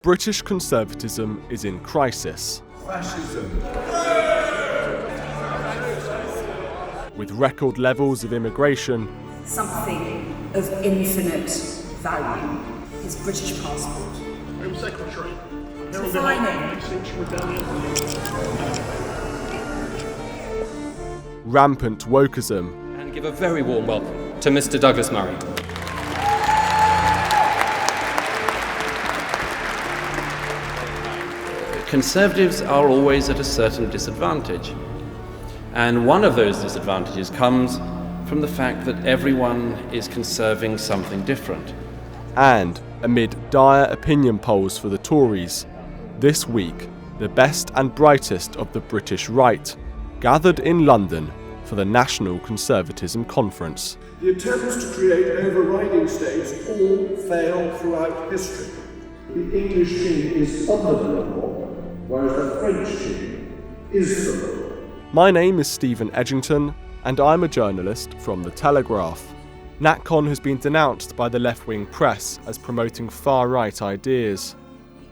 British conservatism is in crisis. Fascism. With record levels of immigration, something of infinite value, his British passport. Home Secretary. Defining. rampant wokeism, And give a very warm welcome to Mr. Douglas Murray. Conservatives are always at a certain disadvantage. And one of those disadvantages comes from the fact that everyone is conserving something different. and amid dire opinion polls for the Tories, this week the best and brightest of the British right gathered in London for the National Conservatism Conference. The attempts to create overriding states all fail throughout history. The English king is under the law, whereas the French king is the law. My name is Stephen Edgington, and I'm a journalist from the Telegraph. NatCon has been denounced by the left-wing press as promoting far-right ideas.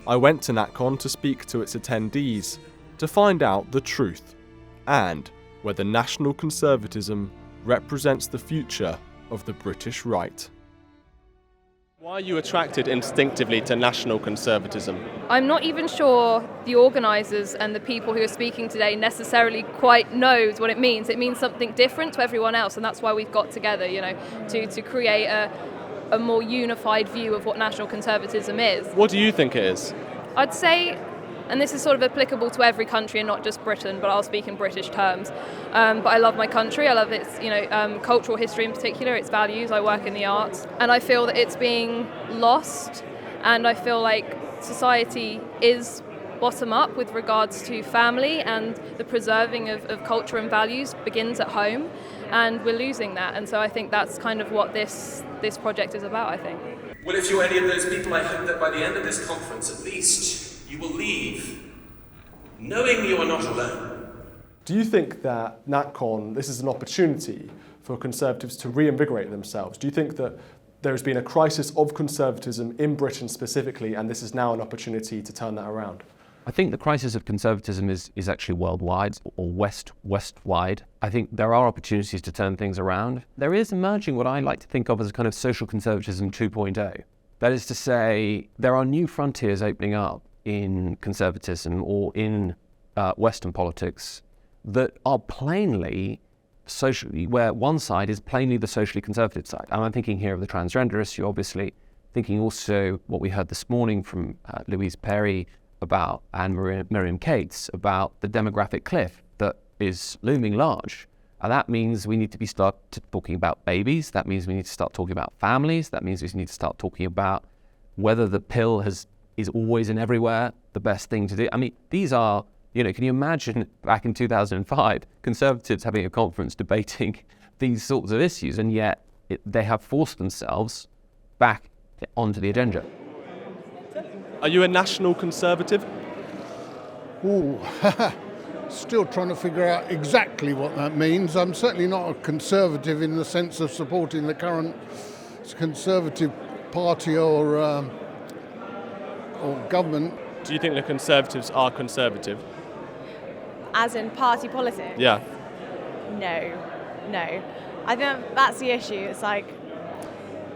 I went to NatCon to speak to its attendees to find out the truth and whether National Conservatism represents the future of the British right. Why are you attracted instinctively to National Conservatism? I'm not even sure the organisers and the people who are speaking today necessarily quite knows what it means. It means something different to everyone else, and that's why we've got together, to create a more unified view of what National Conservatism is. What do you think it is? I'd say, and this is sort of applicable to every country and not just Britain, but I'll speak in British terms. But I love my country. I love its, cultural history in particular, its values. I work in the arts, and I feel that it's being lost. And I feel like society is bottom up with regards to family, and the preserving of culture and values begins at home, and we're losing that. And so I think that's kind of what this project is about, I think. Well, if you're any of those people, I hope that by the end of this conference, at least, you will leave knowing you are not alone. Do you think that NatCon, this is an opportunity for Conservatives to reinvigorate themselves? Do you think that there has been a crisis of conservatism in Britain specifically, and this is now an opportunity to turn that around? I think the crisis of conservatism is actually worldwide, or westwide. I think there are opportunities to turn things around. There is emerging what I like to think of as a kind of social conservatism 2.0. That is to say, there are new frontiers opening up in conservatism or in Western politics that are plainly socially, where one side is plainly the socially conservative side. And I'm thinking here of the transgender issue, obviously, thinking also what we heard this morning from Louise Perry about, and Miriam Cates, about the demographic cliff that is looming large. And that means we need to start talking about babies. That means we need to start talking about families. That means we need to start talking about whether the pill is always and everywhere the best thing to do. I mean, these are, can you imagine back in 2005, Conservatives having a conference debating these sorts of issues, and yet they have forced themselves back onto the agenda. Are you a National Conservative? Ooh, still trying to figure out exactly what that means. I'm certainly not a conservative in the sense of supporting the current Conservative Party or government. Do you think the Conservatives are conservative? As in party politics? Yeah. No. I think that's the issue. It's like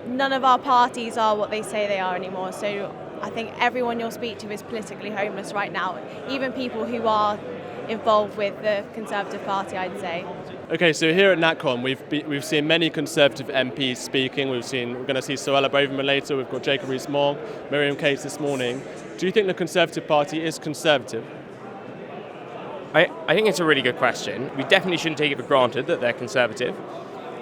none of our parties are what they say they are anymore. So I think everyone you'll speak to is politically homeless right now. Even people who are involved with the Conservative Party, I'd say. Okay, so here at NatCon, we've seen many Conservative MPs speaking. We're going to see Suella Braverman later. We've got Jacob Rees-Mogg, Miriam Cates this morning. Do you think the Conservative Party is conservative? I think it's a really good question. We definitely shouldn't take it for granted that they're conservative.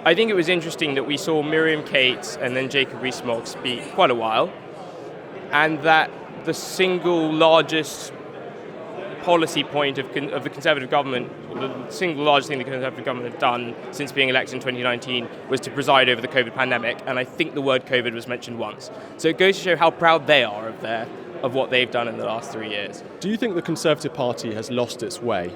I think it was interesting that we saw Miriam Cates and then Jacob Rees-Mogg speak quite a while, and that the single largest policy point of the Conservative government, the single largest thing the Conservative government have done since being elected in 2019 was to preside over the COVID pandemic, and I think the word COVID was mentioned once. So it goes to show how proud they are of what they've done in the last 3 years. Do you think the Conservative Party has lost its way?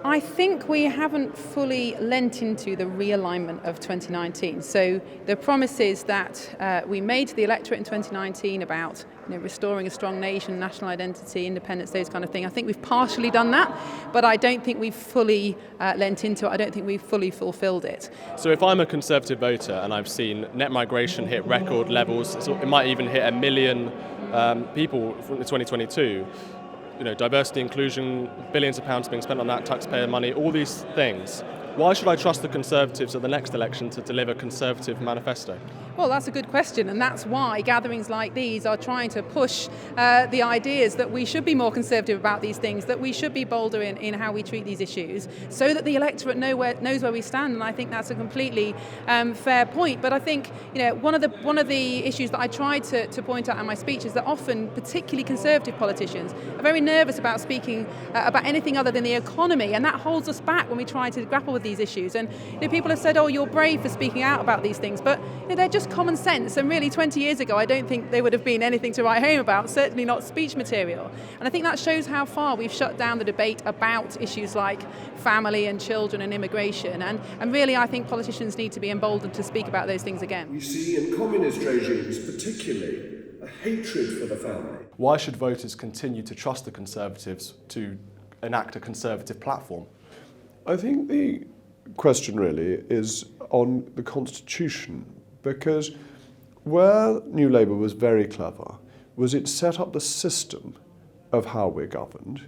I think we haven't fully lent into the realignment of 2019. So the promises that we made to the electorate in 2019 about restoring a strong nation, national identity, independence, those kind of things, I think we've partially done that, but I don't think we've fully lent into it. I don't think we've fully fulfilled it. So if I'm a Conservative voter and I've seen net migration hit record levels, it might even hit 1 million people from 2022, diversity, inclusion, billions of pounds being spent on that, taxpayer money, all these things. Why should I trust the Conservatives at the next election to deliver Conservative manifesto? Well, that's a good question, and that's why gatherings like these are trying to push the ideas that we should be more conservative about these things, that we should be bolder in how we treat these issues, so that the electorate knows where we stand. And I think that's a completely fair point. But I think one of the issues that I tried to point out in my speech is that often, particularly Conservative politicians, are very nervous about speaking about anything other than the economy, and that holds us back when we try to grapple with these issues. And people have said, "Oh, you're brave for speaking out about these things," but they're just common sense, and really 20 years ago I don't think they would have been anything to write home about, certainly not speech material. And I think that shows how far we've shut down the debate about issues like family and children and immigration, and really I think politicians need to be emboldened to speak about those things again. We see in communist regimes particularly a hatred for the family. Why should voters continue to trust the Conservatives to enact a Conservative platform? I think the question really is on the Constitution, because where New Labour was very clever was it set up the system of how we're governed,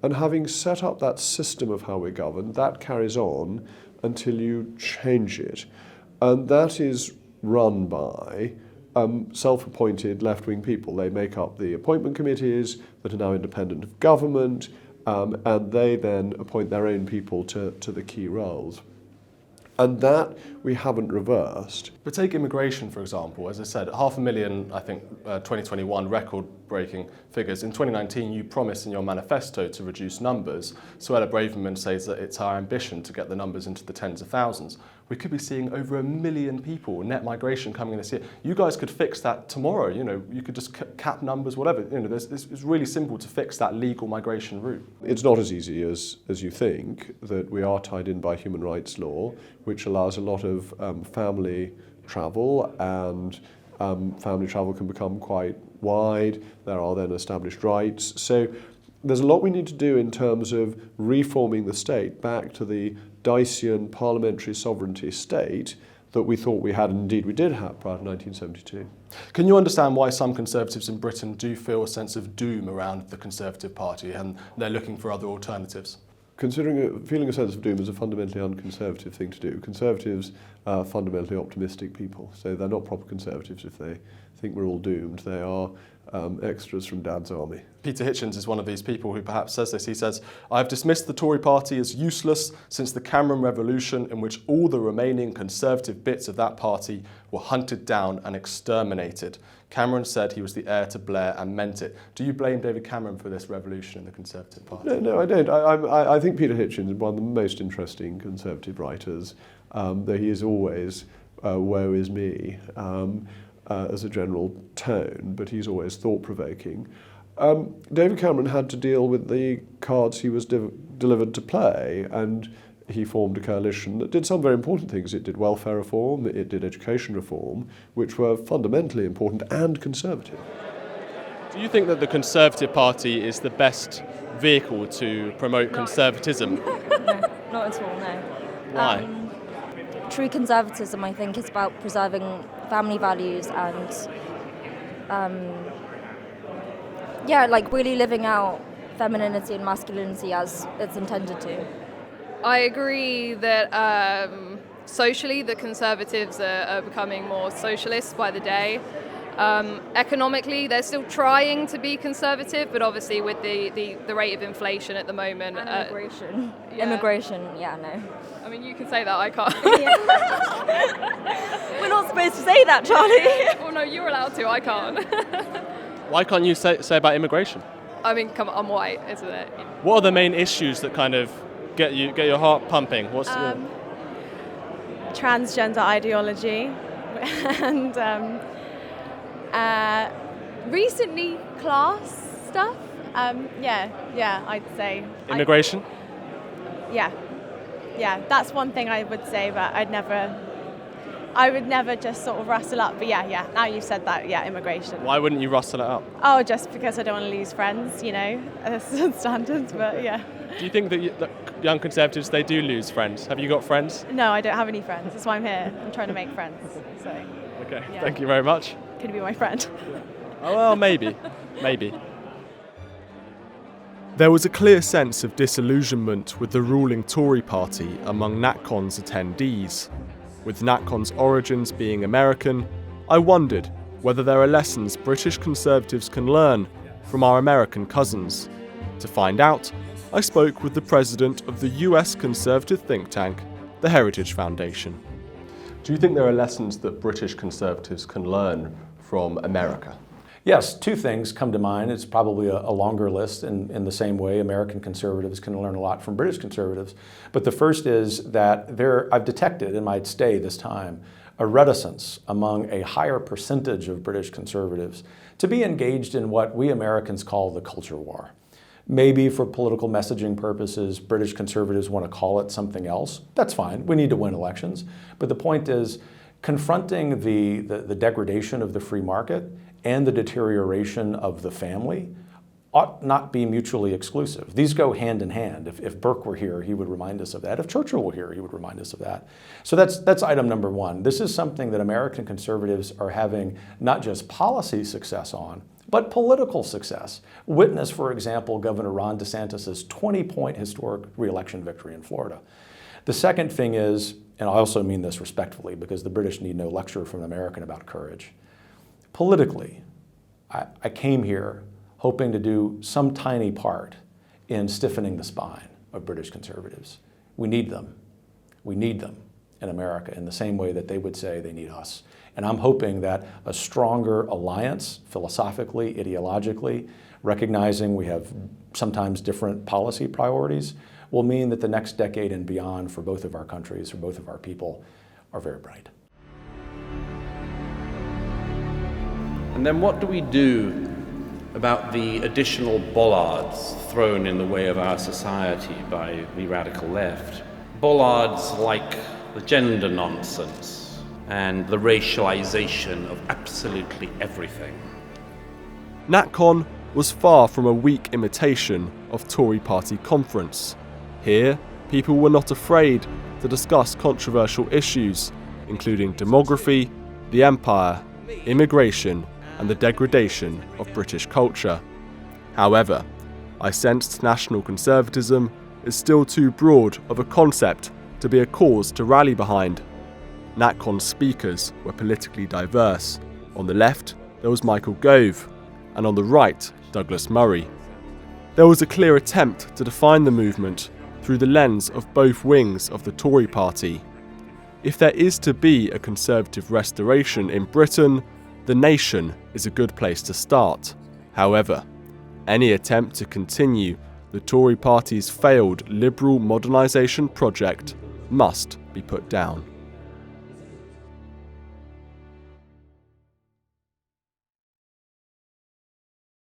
and having set up that system of how we're governed, that carries on until you change it. And that is run by self-appointed left-wing people. They make up the appointment committees that are now independent of government, and they then appoint their own people to the key roles. And that we haven't reversed. But take immigration, for example. As I said, 500,000, I think, 2021 record-breaking figures. In 2019, you promised in your manifesto to reduce numbers. Suella Braverman says that it's our ambition to get the numbers into the tens of thousands. We could be seeing over 1 million people, net migration coming in this year. You guys could fix that tomorrow. You could just cap numbers, whatever. It's really simple to fix that legal migration route. It's not as easy as you think, that we are tied in by human rights law, which allows a lot of family travel, and family travel can become quite wide. There are then established rights. So there's a lot we need to do in terms of reforming the state back to the Dyson parliamentary sovereignty state that we thought we had, and indeed we did have, prior to 1972. Can you understand why some Conservatives in Britain do feel a sense of doom around the Conservative Party and they're looking for other alternatives? Feeling a sense of doom is a fundamentally unconservative thing to do. Conservatives are fundamentally optimistic people, so they're not proper Conservatives if they think we're all doomed. They are extras from Dad's army. Peter Hitchens is one of these people who perhaps says this. He says, "I've dismissed the Tory party as useless since the Cameron Revolution, in which all the remaining Conservative bits of that party were hunted down and exterminated. Cameron said he was the heir to Blair and meant it." Do you blame David Cameron for this revolution in the Conservative Party? No, I don't. I think Peter Hitchens is one of the most interesting Conservative writers, though he is always woe is me as a general tone, but he's always thought-provoking. David Cameron had to deal with the cards he was delivered to play, and he formed a coalition that did some very important things. It did welfare reform, it did education reform, which were fundamentally important and conservative. Do you think that the Conservative Party is the best vehicle to promote conservatism? No, not at all, no. Why? True conservatism, I think, is about preserving family values and, really living out femininity and masculinity as it's intended to. I agree that socially the Conservatives are becoming more socialist by the day. Economically, they're still trying to be conservative, but obviously with the rate of inflation at the moment... Immigration. Yeah. Immigration, yeah, no. I mean, you can say that, I can't. We're not supposed to say that, Charlie. Well, no, you're allowed to, I can't. Why can't you say about immigration? I mean, come on, I'm white, isn't it? What are the main issues that kind of get your heart pumping? What's transgender ideology and recently class stuff. I'd say immigration. Yeah, that's one thing I would say, but I would never just sort of rustle up. But yeah, now you've said that, immigration. Why wouldn't you rustle it up? Oh, just because I don't want to lose friends, standards, but yeah. Do you think that young Conservatives, they do lose friends? Have you got friends? No, I don't have any friends. That's why I'm here. I'm trying to make friends. So. Okay, Thank you very much. Can you be my friend? Oh, well, maybe. There was a clear sense of disillusionment with the ruling Tory Party among NatCon's attendees. With NatCon's origins being American, I wondered whether there are lessons British Conservatives can learn from our American cousins. To find out, I spoke with the president of the US conservative think tank, the Heritage Foundation. Do you think there are lessons that British Conservatives can learn from America? Yes, two things come to mind. It's probably a longer list in the same way American conservatives can learn a lot from British conservatives. But the first is that I've detected in my stay this time a reticence among a higher percentage of British conservatives to be engaged in what we Americans call the culture war. Maybe for political messaging purposes, British conservatives want to call it something else. That's fine. We need to win elections. But the point is, confronting the degradation of the free market and the deterioration of the family ought not be mutually exclusive. These go hand in hand. If Burke were here, he would remind us of that. If Churchill were here, he would remind us of that. So that's item number one. This is something that American conservatives are having not just policy success on, but political success. Witness, for example, Governor Ron DeSantis' 20-point historic re-election victory in Florida. The second thing is, and I also mean this respectfully because the British need no lecture from an American about courage. Politically, I came here hoping to do some tiny part in stiffening the spine of British conservatives. We need them. We need them in America in the same way that they would say they need us. And I'm hoping that a stronger alliance, philosophically, ideologically, recognizing we have sometimes different policy priorities, will mean that the next decade and beyond for both of our countries, for both of our people, are very bright. And then what do we do about the additional bollards thrown in the way of our society by the radical left? Bollards like the gender nonsense and the racialization of absolutely everything. NatCon was far from a weak imitation of Tory Party conference. Here, people were not afraid to discuss controversial issues, including demography, the empire, immigration, and the degradation of British culture. However, I sensed National Conservatism is still too broad of a concept to be a cause to rally behind. NatCon's speakers were politically diverse. On the left, there was Michael Gove, and on the right, Douglas Murray. There was a clear attempt to define the movement through the lens of both wings of the Tory Party. If there is to be a conservative restoration in Britain, the nation is a good place to start. However, any attempt to continue the Tory Party's failed liberal modernisation project must be put down.